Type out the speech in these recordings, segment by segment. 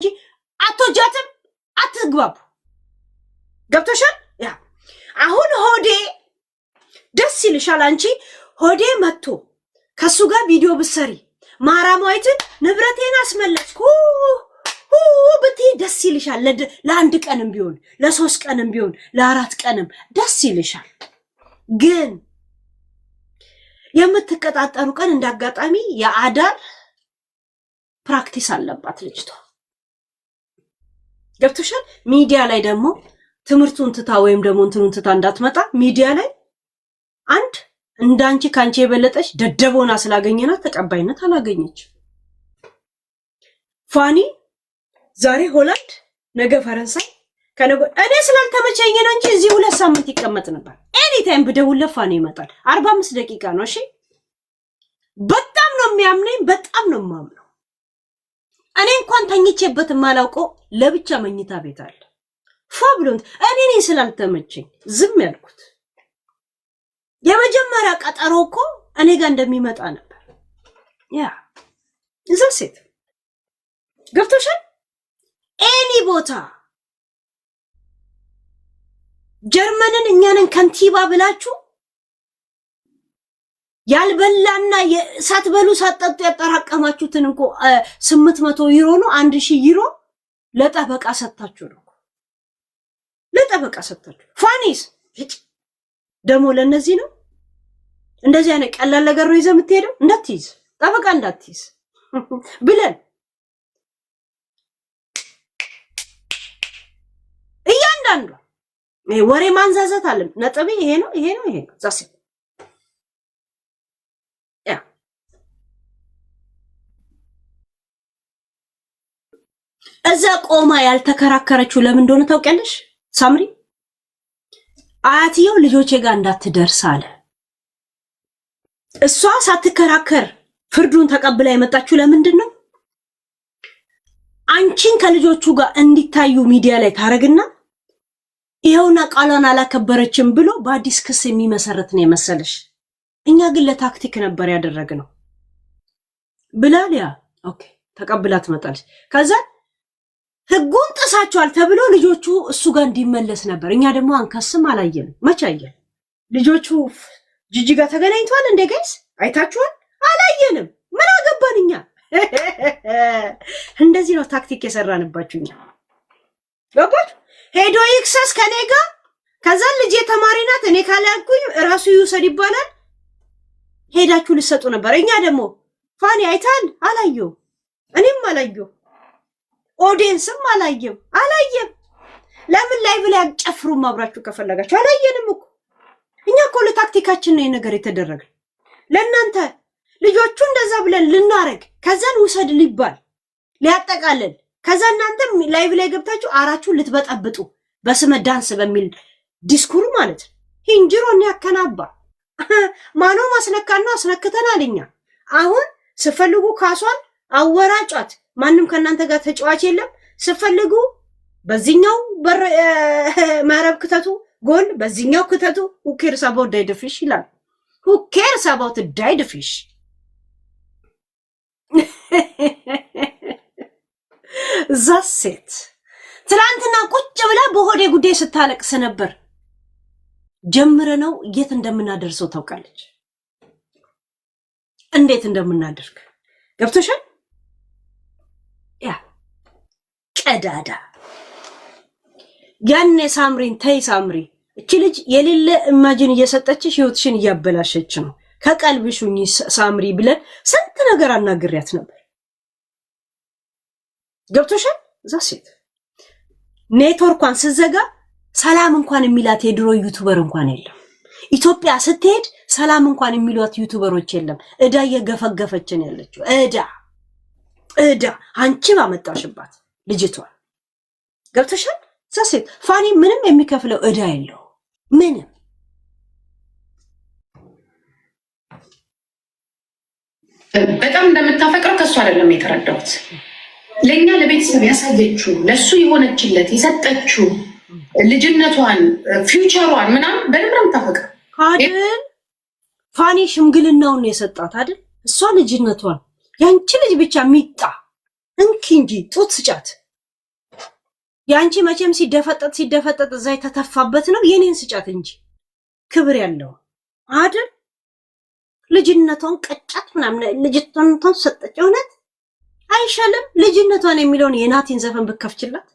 እንጂ አትወጃትም፣ አትግባቡ። ገብቶሻል? ያ አሁን ሆዴ ደስ ይልሻል አንቺ ሆዴ መጥቶ ከሱ ጋር ቪዲዮ ብትሰሪ ማራማዊትን ንብረቴን አስመለስኩ ብትይ ደስ ይልሻል። ለአንድ ቀንም ቢሆን ለ3 ቀንም ቢሆን ለ4 ቀንም ደስ ይልሻል። ግን የምትቀጣጠሩ ቀን እንዳጋጣሚ የአዳር ፕራክቲስ አለባት ልጅቷ። ገብቶሻል? ሚዲያ ላይ ደግሞ ትምህርቱን ትታ ወይም ደግሞ እንትኑን ትታ እንዳትመጣ ሚዲያ ላይ አንድ እንዳንቺ ካንቺ የበለጠች ደደቦና ስላገኘናት ተቀባይነት አላገኘች። ፋኒ ዛሬ ሆላንድ ነገ ፈረንሳይ ከነገ እኔ ስላልተመቸኝ ነው እንጂ እዚህ 2 ሳምንት ይቀመጥ ነበር። ኤኒ ታይም ብደውልለት ፋኒ ይመጣል። 45 ደቂቃ ነው። እሺ በጣም ነው የሚያምነኝ፣ በጣም ነው የማምነው። እኔ እንኳን ተኝቼበት የማላውቀው ለብቻ መኝታ ቤት አለ ፋብሎንት። እኔ ስላልተመቸኝ ዝም ያልኩት የመጀመሪያ ቀጠሮ እኮ እኔ ጋር እንደሚመጣ ነበር። ያ እዛው ሴት ገብቶሻል? ኤኒ ቦታ ጀርመንን እኛንን ከንቲባ ብላችሁ ያልበላና ሳትበሉ ሳትጠጡ ያጠራቀማችሁትን እንኮ 800 ዩሮ ነው 1000 ዩሮ ለጠበቃ ሰጣችሁ ነው። ለጠበቃ ሰጣችሁ። ፋኒስ ደሞ ለነዚህ ነው። እንደዚህ አይነት ቀላል ነገር ነው ይዘህ የምትሄደው። እንዳትይዝ ጠበቃ እንዳትይዝ ብለን እያንዳንዱ ወሬ ማንዛዛት አለ። ነጥብ ይሄ ነው ይሄ ነው ይሄ ነው ዛስ ያ እዛ ቆማ ያልተከራከረችው ለምን እንደሆነ ታውቂያለሽ ሳምሪ? አያትየው ልጆቼ ጋር እንዳትደርስ አለ። እሷ ሳትከራከር ፍርዱን ተቀብላ የመጣችው ለምንድን ነው? አንቺን ከልጆቹ ጋር እንዲታዩ ሚዲያ ላይ ታረግና ይሄውና ቃሏን አላከበረችም ብሎ በአዲስ ክስ የሚመሰረት ነው የመሰለሽ። እኛ ግን ለታክቲክ ነበር ያደረግነው ብላሊያ ኦኬ ተቀብላ ትመጣለች። ከዛ ህጉን ጥሳቸዋል ተብሎ ልጆቹ እሱ ጋር እንዲመለስ ነበር። እኛ ደግሞ አንከስም አላየንም። መቼ አየን? ልጆቹ ጂጂ ጋር ተገናኝቷል እንደ ጋይስ አይታችኋል? አላየንም። ምን አገባን እኛ? እንደዚህ ነው ታክቲክ የሰራንባችሁ እኛ። ገባችሁ? ሄዶ ይክሰስ ከኔ ጋር ከዛ ልጅ ተማሪ ናት እኔ ካላልኩኝ ራሱ ይውሰድ ይባላል። ሄዳችሁ ልሰጡ ነበር። እኛ ደግሞ ፋኒ አይታል አላየው፣ እኔም አላየው፣ ኦዲየንስም አላየም። ለምን ላይቭ ላይ አጨፍሩም? አብራችሁ ከፈለጋችሁ አላየንም እኮ እኛ እኮ ለታክቲካችን ነው ነገር የተደረገ። ለእናንተ ልጆቹ እንደዛ ብለን ልናረግ ከዛን ውሰድ ሊባል ሊያጠቃልል ከዛ እናንተ ላይቭ ላይ ገብታችሁ አራችሁ ልትበጠብጡ በስመ ዳንስ በሚል ዲስኩር ማለት ነው። ሂንጅሮን ያከናባ ማኖ ማስነካና አስነክተናል እኛ። አሁን ስፈልጉ ካሷን አወራጫት። ማንም ከናንተ ጋር ተጫዋች የለም። ስፈልጉ በዚህኛው መረብ ክተቱ፣ ጎል በዚህኛው ክተቱ። who cares about dead fish ይላል። who cares about dead fish? ዛሴት ትላንትና ቁጭ ብላ በሆዴ ጉዳይ ስታለቅስ ነበር። ጀምረ ነው የት እንደምናደርሰው ታውቃለች። እንዴት እንደምናደርግ ገብቶሻል? ያ ቀዳዳ ያኔ ሳምሪን ተይ ሳምሪ፣ እቺ ልጅ የሌለ ኢማጂን እየሰጠችሽ ህይወትሽን እያበላሸች ነው። ከቀልብሽኝ ሳምሪ ብለን ስንት ነገር አናግሪያት ነበር። ገብቶሻል? ዛሴት ኔትወርኳን ስዘጋ ሰላም እንኳን የሚላት የድሮ ዩቲዩበር እንኳን የለም። ኢትዮጵያ ስትሄድ ሰላም እንኳን የሚሏት ዩቲዩበሮች የለም። እዳ እየገፈገፈችን ያለችው እዳ አንቺ ባመጣሽባት ልጅቷ። ገብቶሻል? ዛሴት ፋኒ ምንም የሚከፍለው እዳ የለው ምንም። በጣም እንደምታፈቅረው ከሱ አይደለም የተረዳሁት። ለኛ ለቤተሰብ ያሳየችው ለሱ የሆነችለት የሰጠችው ልጅነቷን ፊውቸሯን ምናምን በደንብ ነው የምታፈቅረው አይደል? ፋኒ ሽምግልናውን የሰጣት አይደል? እሷ ልጅነቷን ያንቺ ልጅ ብቻ ሚጣ እንኪ እንጂ ጡት ስጫት ያንቺ መቼም ሲደፈጠጥ እዛ የተተፋበት ነው። የኔን ስጫት እንጂ ክብር ያለው አይደል? ልጅነቷን ቀጫት ምናምን ልጅነቷን ሰጠች። እውነት አይሻልም? ልጅነቷን የሚለውን የናቲን ዘፈን ብከፍችላት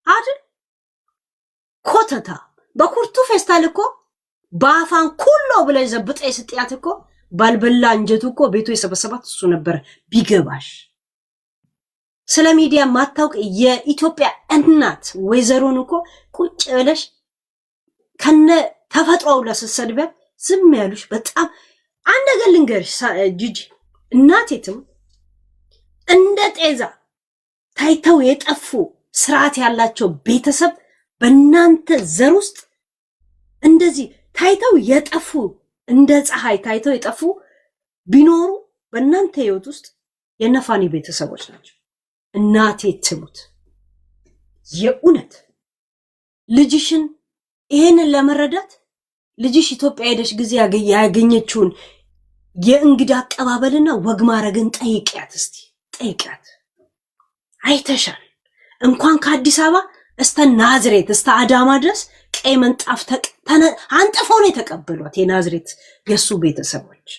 አይደል? ኮተታ በኩርቱ ፌስታል እኮ በአፋን ኩሎ ብለሽ ዘብጠ ስጥያት እኮ ባልበላ እንጀቱ እኮ ቤቱ የሰበሰባት እሱ ነበር። ቢገባሽ ስለ ሚዲያ ማታውቅ የኢትዮጵያ እናት ወይዘሮን እኮ ቁጭ ብለሽ ከነ ተፈጥሮው ለሰሰድበት ዝም ያሉሽ በጣም አንድ ነገር ልንገርሽ ጂጂ፣ እናቴትም እንደ ጤዛ ታይተው የጠፉ ስርዓት ያላቸው ቤተሰብ በእናንተ ዘር ውስጥ እንደዚህ ታይተው የጠፉ እንደ ፀሐይ ታይተው የጠፉ ቢኖሩ በእናንተ ህይወት ውስጥ የነፋኒ ቤተሰቦች ናቸው። እናቴ ትሙት የእውነት ልጅሽን ይሄንን ለመረዳት ልጅሽ ኢትዮጵያ ሄደሽ ጊዜ ያገኘችውን የእንግዳ አቀባበልና ወግ ማረግን ጠይቂያት። እስቲ ጠይቂያት። አይተሻል። እንኳን ከአዲስ አበባ እስተ ናዝሬት እስተ አዳማ ድረስ ቀይ መንጣፍ አንጥፈው ነው የተቀበሏት የናዝሬት የሱ ቤተሰቦች።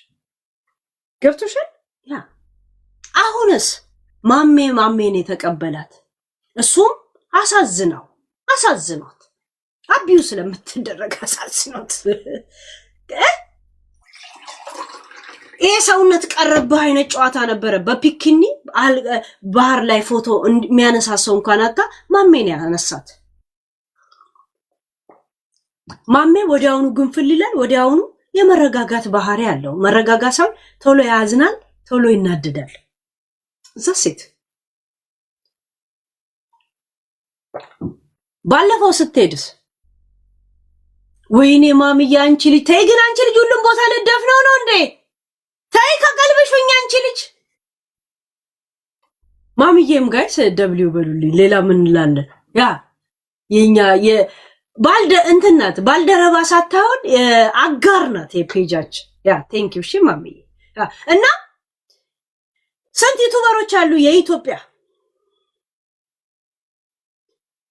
ገብቶሻል? ያ አሁንስ ማሜን የተቀበላት እሱም አሳዝኗት አቢው ስለምትደረግ አሳዝኗት ይሄ ሰውነት ቀረብህ አይነት ጨዋታ ነበረ። በፒክኒ ባህር ላይ ፎቶ የሚያነሳሰው እንኳን አጣ። ማሜን ያነሳት ማሜ ወዲያውኑ ግንፍል ይላል። ወዲያውኑ የመረጋጋት ባህሪ ያለው መረጋጋት ሰው ቶሎ ያዝናል፣ ቶሎ ይናደዳል። እዛ ሴት ባለፈው ስትሄድስ ወይኔ ማሚያ አንቺ ልጅ ተይ ግን አንቺ ልጅ ሁሉም ቦታ ልደፍነው ነው እንዴ? ተይ ከቀልብሽ ወኛ አንቺ ልጅ ማሚዬም ጋይስ ደብሊው በሉልኝ። ሌላ ምን እንላለን? ያ የኛ እንትናት ባልደረባ ሳታውን አጋር ናት የፔጃች። ያ ቴንክ ዩ እሺ ማሚዬ። እና ስንት ዩቲዩበሮች አሉ የኢትዮጵያ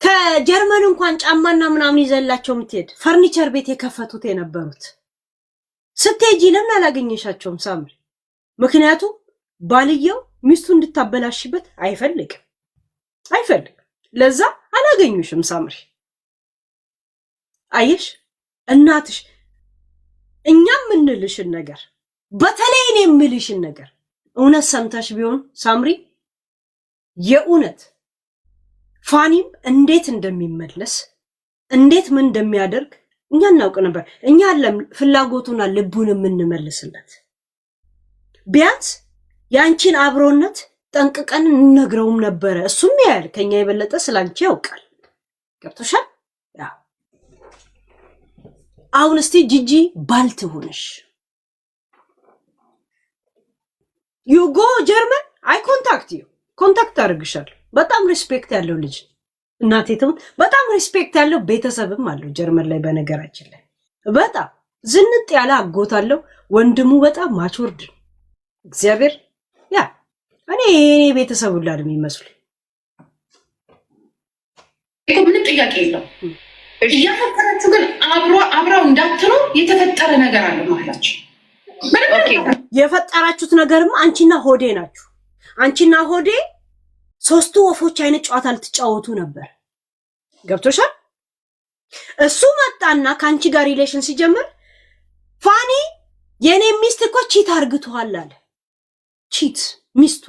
ከጀርመን እንኳን ጫማና ምናምን ይዘላቸው ምትሄድ ፈርኒቸር ቤት የከፈቱት የነበሩት ስትሄጂ ለምን አላገኘሻቸውም ሳምሪ? ምክንያቱም ባልየው ሚስቱ እንድታበላሽበት አይፈልግም። ለዛ አላገኙሽም ሳምሪ። አየሽ እናትሽ እኛም ምንልሽን ነገር በተለይ እኔ የምልሽን ነገር እውነት ሰምታሽ ቢሆን ሳምሪ የእውነት ፋኒም እንዴት እንደሚመለስ እንዴት ምን እንደሚያደርግ እኛ እናውቅ ነበር። እኛ አለም ፍላጎቱና ልቡን የምንመልስለት ቢያንስ ያንቺን አብሮነት ጠንቅቀን እንነግረውም ነበረ። እሱም ያያል ከኛ የበለጠ ስላንቺ ያውቃል። ገብቶሻል? ያ አሁን እስቲ ጂጂ ባልትሆንሽ ዩ ጎ ጀርመን አይ ኮንታክት አድርግሻል። በጣም ሪስፔክት ያለው ልጅ እናቴ ትሙት በጣም ሪስፔክት ያለው ቤተሰብም አለው ጀርመን ላይ። በነገራችን ላይ በጣም ዝንጥ ያለ አጎት አለው። ወንድሙ በጣም ማቹርድ እግዚአብሔር ያ እኔ ቤተሰብ ሁላ የሚመስሉ ምንም ጥያቄ የለው። እያፈቀራችሁ ግን አብራው እንዳትኖር የተፈጠረ ነገር አለ ማለታችሁ። የፈጠራችሁት ነገርም አንቺና ሆዴ ናችሁ። አንቺና ሆዴ ሶስቱ ወፎች አይነት ጨዋታ ልትጫወቱ ነበር። ገብቶሻል? እሱ መጣና ካንቺ ጋር ሪሌሽን ሲጀምር ፋኒ የኔ ሚስት እኮ ቺት አርግቷል አለ። ቺት ሚስቱ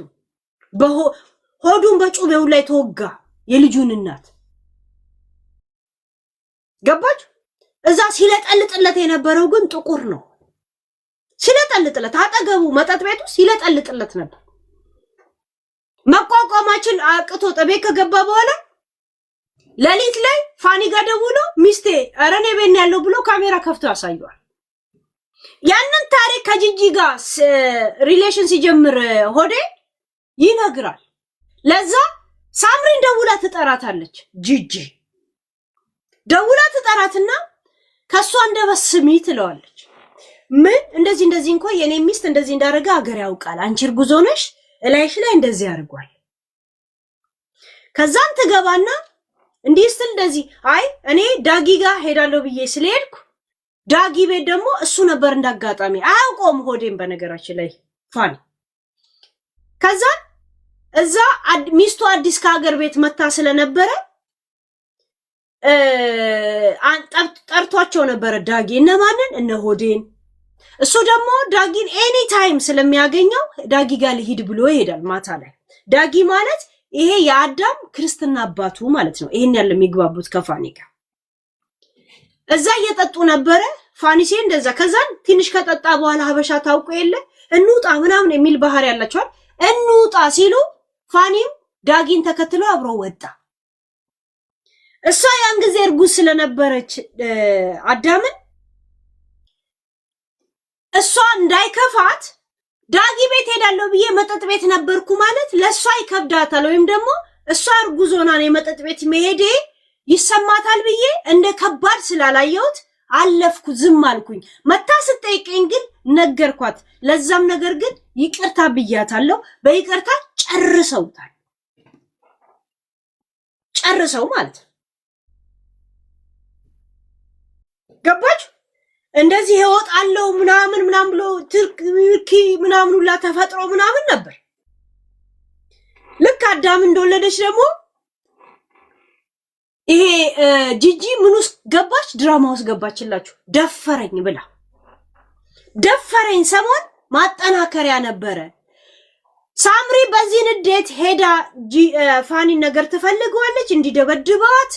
ሆዱን በጩቤው ላይ ተወጋ። የልጁን እናት ገባች? እዛ ሲለጠልጥለት የነበረው ግን ጥቁር ነው። ሲለጠልጥለት አጠገቡ መጠጥ ቤቱ ሲለጠልጥለት ነበር። መቋቋማችን አቅቶ ጠቤት ከገባ በኋላ ለሊት ላይ ፋኒ ጋር ደውሎ ሚስቴ ኧረ እኔ ቤት ያለው ብሎ ካሜራ ከፍቶ ያሳየዋል። ያንን ታሪክ ከጂጂ ጋር ሪሌሽን ሲጀምር ሆዴ ይነግራል። ለዛ ሳምሪን ደውላ ትጠራታለች። ጂጂ ደውላ ትጠራትና ከሷ እንደበስሚ ትለዋለች። ምን እንደዚህ እንኳን የኔ ሚስት እንደዚህ እንዳደረገ አገር ያውቃል። አንቺ እርጉዝ ሆነሽ እላይሽ ላይ እንደዚህ ያርጓል። ከዛን ትገባና እንዲህ ስትል እንደዚህ አይ እኔ ዳጊ ጋር ሄዳለሁ ብዬ ስለሄድኩ ዳጊ ቤት ደግሞ እሱ ነበር እንዳጋጣሚ አያውቀውም ሆዴን በነገራችን ላይ ፋኒ። ከዛ እዛ ሚስቱ አዲስ ከሀገር ቤት መታ ስለነበረ ጠርቷቸው ነበረ ዳጊ እነማንን እነ ሆዴን። እሱ ደግሞ ዳጊን ኤኒ ታይም ስለሚያገኘው ዳጊ ጋር ልሂድ ብሎ ይሄዳል ማታ ላይ። ዳጊ ማለት ይሄ የአዳም ክርስትና አባቱ ማለት ነው። ይሄን ያለ የሚግባቡት ከፋኒ ጋር እዛ እየጠጡ ነበረ። ፋኒሴ እንደዛ ከዛን ትንሽ ከጠጣ በኋላ ሀበሻ ታውቆ የለ እንውጣ ምናምን የሚል ባህሪ ያላቸዋል። እንውጣ ሲሉ ፋኒም ዳጊን ተከትሎ አብሮ ወጣ። እሷ ያን ጊዜ እርጉዝ ስለነበረች አዳምን እሷ እንዳይከፋት ዳጊ ቤት ሄዳለሁ ብዬ መጠጥ ቤት ነበርኩ ማለት ለሷ ይከብዳታል፣ ወይም ደግሞ እሷ እርጉዝ ሆና ነው መጠጥ ቤት መሄዴ ይሰማታል ብዬ እንደ ከባድ ስላላየሁት አለፍኩ፣ ዝም አልኩኝ። መታ ስጠይቀኝ ግን ነገርኳት። ለዛም ነገር ግን ይቅርታ ብያታለሁ። በይቅርታ ጨርሰውታል። ጨርሰው ማለት ገባች። እንደዚህ ይወጣለው ምናምን ብሎ ትርኪ ምናምን ሁላ ተፈጥሮ ምናምን ነበር። ልክ አዳም እንደወለደች ደግሞ ይሄ ጂጂ ምን ውስጥ ገባች? ድራማ ውስጥ ገባችላችሁ። ደፈረኝ ብላ ደፈረኝ ሰሞን ማጠናከሪያ ነበረ። ሳምሪ በዚህ ንዴት ሄዳ ፋኒን ነገር ትፈልገዋለች፣ እንዲደበድባት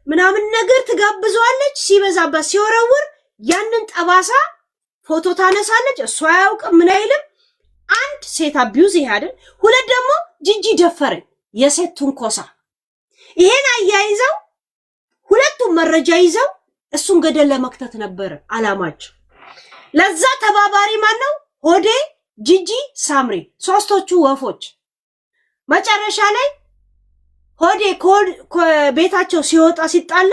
ምናምን ነገር ትጋብዘዋለች። ሲበዛበት ሲወረውር ያንን ጠባሳ ፎቶ ታነሳለች። እሷ አያውቅም ምን አይልም። አንድ ሴት አቢዩዝ ይሄ አይደል? ሁለት ደግሞ ጂጂ ደፈረኝ የሴት ትንኮሳ። ይሄን አያይዘው ሁለቱም መረጃ ይዘው እሱን ገደል ለመክተት ነበር አላማቸው። ለዛ ተባባሪ ማን ነው? ሆዴ፣ ጂጂ፣ ሳምሪ ሶስቶቹ ወፎች። መጨረሻ ላይ ሆዴ ቤታቸው ሲወጣ ሲጣላ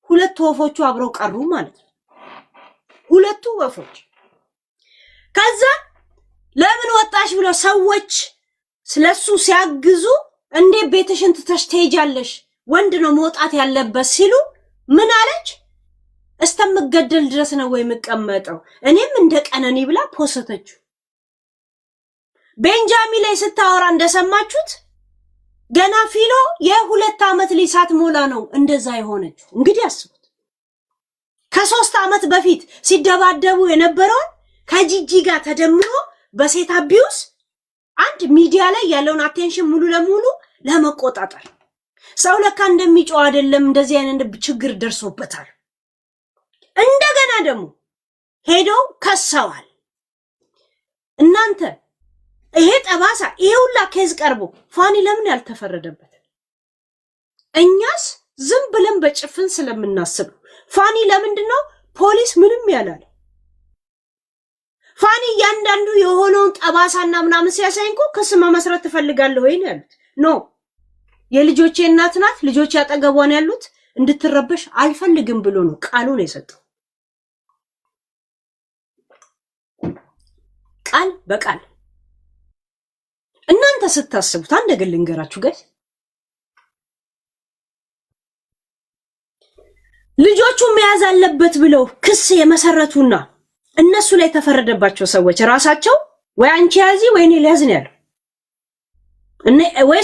ሁለቱ ወፎቹ አብረው ቀሩ ማለት ነው። ሁለቱ ወፎች። ከዛ ለምን ወጣሽ ብሎ ሰዎች ስለሱ ሲያግዙ እንዴት ቤትሽን ትተሽ ትሄጃለሽ? ወንድ ነው መውጣት ያለበት ሲሉ ምን አለች? እስተምገደል ድረስ ነው ወይ የምቀመጠው? እኔም እንደ ቀነኒ ብላ ፖስተችው። ቤንጃሚ ላይ ስታወራ እንደሰማችሁት ገና ፊሎ የ2 ዓመት ልጅ ሳትሞላ ነው እንደዛ የሆነችው። እንግዲህ አስቡት። ከ3 ዓመት በፊት ሲደባደቡ የነበረውን ከጂጂ ጋር ተደምሮ በሴት አቢዩስ አንድ ሚዲያ ላይ ያለውን አቴንሽን ሙሉ ለሙሉ ለመቆጣጠር ሰው ለካ እንደሚጮህ አይደለም፣ እንደዚህ አይነት ችግር ደርሶበታል። እንደገና ደግሞ ሄደው ከሰዋል። እናንተ ይሄ ጠባሳ ይሄ ሁላ ኬዝ ቀርቦ ፋኒ ለምን ያልተፈረደበት? እኛስ ዝም ብለን በጭፍን ስለምናስብ ፋኒ ለምንድነው ፖሊስ ምንም ያላለ? ፋኒ ያንዳንዱ የሆነውን ጠባሳና ምናምን ሲያሳይንኮ ክስ መመስረት ትፈልጋለህ ወይ ነው ያሉት። ኖ የልጆቼ እናት ናት፣ ልጆቼ ያጠገቧን ያሉት፣ እንድትረበሽ አልፈልግም ብሎ ነው ቃሉን የሰጠው። ቃል በቃል። እናንተ ስታስቡት አንድ ነገር ልንገራችሁ ጋይስ፣ ልጆቹ መያዝ አለበት ብለው ክስ የመሰረቱና እነሱ ላይ ተፈረደባቸው ሰዎች ራሳቸው ወይ አንቺ ያዚ ወይ እኔ ሊያዝ ነው ያለው። ወይ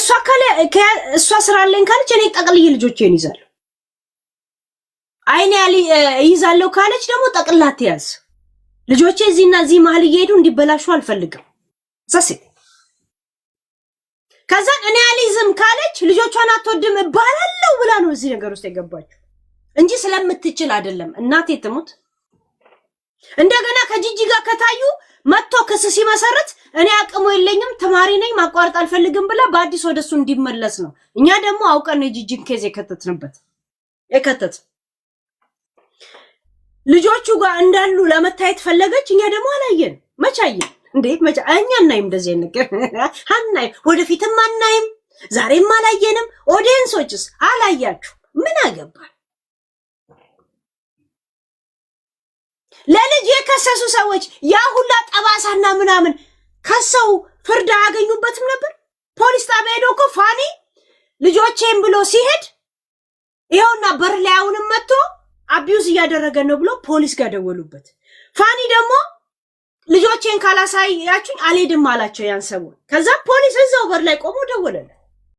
እሷ ስራ አለኝ ካለች እኔ ጠቅልዬ ልጆቼን ይዛለሁ። አይኔ ይዛለሁ ካለች ደግሞ ጠቅላት ያዝ። ልጆቼ እዚህና እዚህ መሀል እየሄዱ እንዲበላሹ አልፈልግም። ዘሴ ከዛ እኔ አልይዝም ካለች ልጆቿን አትወድም እባላለሁ ብላ ነው እዚህ ነገር ውስጥ የገባችው እንጂ ስለምትችል አይደለም። እናቴ ትሙት። እንደገና ከጂጂ ጋር ከታዩ መጥቶ ክስ ሲመሰርት እኔ አቅሙ የለኝም ተማሪ ነኝ ማቋረጥ አልፈልግም ብላ በአዲስ ወደሱ እንዲመለስ ነው። እኛ ደግሞ አውቀን የጂጂን ኬዝ የከተትንበት ልጆቹ ጋር እንዳሉ ለመታየት ፈለገች። እኛ ደግሞ አላየን። መቻየን እንዴ እኛ እናይም እንደዚህ ነገር አናይ፣ ወደፊትም አናይም፣ ዛሬም አላየንም። ኦዲየንሶችስ አላያችሁ? ምን አገባል? ለልጅ የከሰሱ ሰዎች ያ ሁላ ጠባሳና ምናምን ከሰው ፍርድ አያገኙበትም ነበር? ፖሊስ ጣቢያ ሄዶ እኮ ፋኒ ልጆቼን ብሎ ሲሄድ ይኸውና በር ላይ አሁንም መጥቶ አቢዩዝ እያደረገ ነው ብሎ ፖሊስ ጋር ደወሉበት። ፋኒ ደግሞ ልጆቼን ካላሳያችሁኝ አልሄድም አላቸው ያን ሰሞን። ከዛ ፖሊስ እዛው በር ላይ ቆሞ ደወለለት።